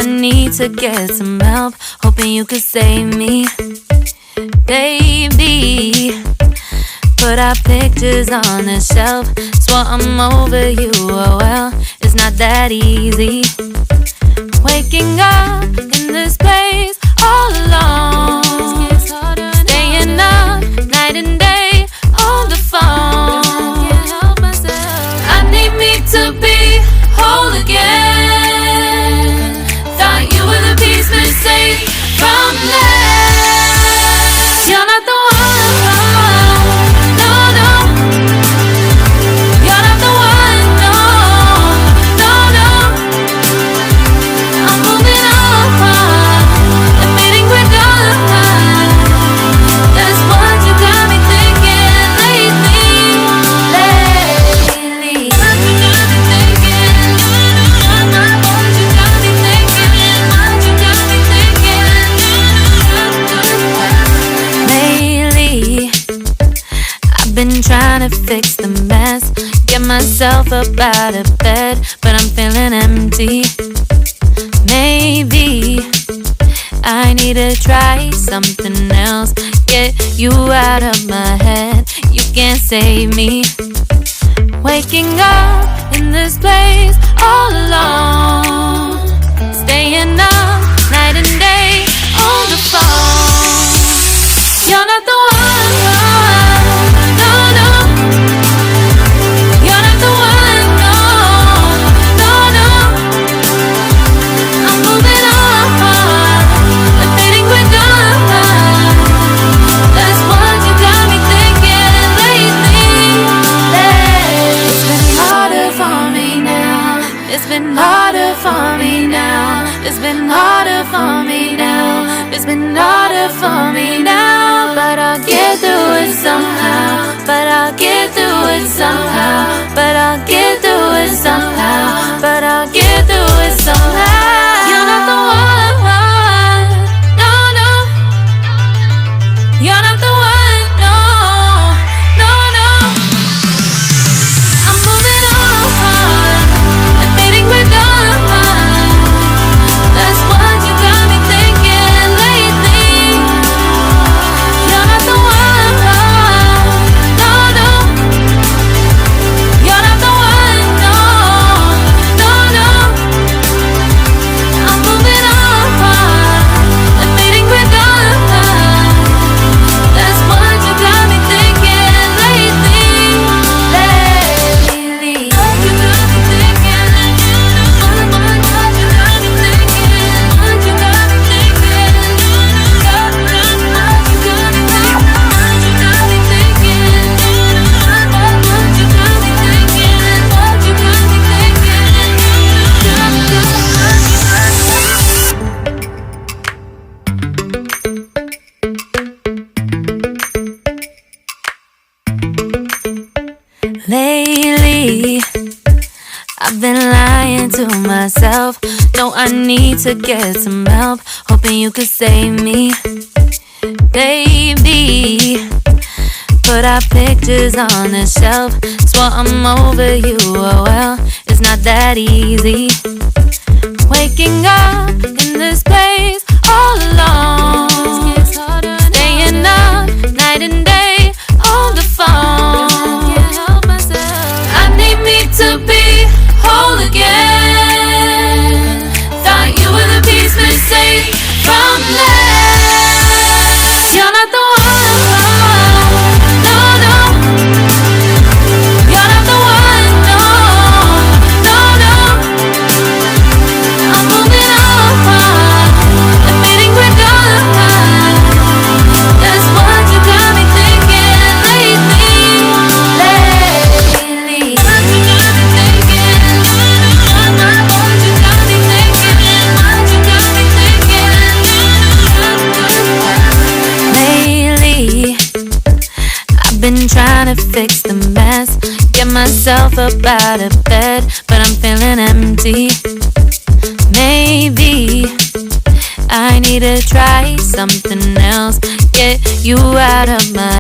need to get some help, hoping you could save me, baby. Put our pictures on the shelf, swore I'm over you, oh well, it's not that easy. Waking up in this place all alone, staying up night and day on the phone. I need me to be whole again. Thought you were the piece missing from this. You're not the one, no, no. You're not the one, no, no, no. I'm moving on, admitting we're done. That's what you got me thinking lately. What you got me thinking? What you got me thinking? What you got me thinking? Lately, I've been trying to fix the mess, get myself up out of bed, but I'm feeling empty. Maybe I need to try something else, get you out of my head. You can't save me. Waking up in this place all alone, staying up night and day on the phone. You're not the one, no, no. You're not the one, no, no, no. I'm moving on, admitting we're done. That's what you got me thinking lately. It's been harder for me now. It's been harder for me now. It's been harder for me now. It's been harder for me now. But I'll get through it somehow. But I'll get through it somehow. But I'll get through it somehow. But I'll get through it somehow. You're not the one, no, no. You're not the one, no, no, no. I'm moving on, admitting we're done. That's what you got me thinking lately. You're not the one, no, no. You're not the one, no, no, no. I'm moving on, admitting we're done. That's what you got me thinking lately. What you got me thinking? What you got me thinking? What you got me thinking? What you got me thinking? What you got me thinking? What you got me thinking? What you got me thinking? Lately, I've been lying to myself. No, I need to get some help, hoping you could save me, baby. Put our pictures on the shelf, swore I'm over you, oh well, it's not that easy. Waking up in this place all alone, staying up night and day on the phone. I need me to be whole again. Thought you were the piece missing from this. You're not the one, no, no. You're not the one, no, no, no. I'm moving on, admitting we're done. That's what you got me thinking lately. What you got me thinking? What you got me thinking? What you got me thinking? Lately, I've been trying to fix the mess, get myself up out of bed, but I'm feeling empty. Maybe I need to try something else, get you out of my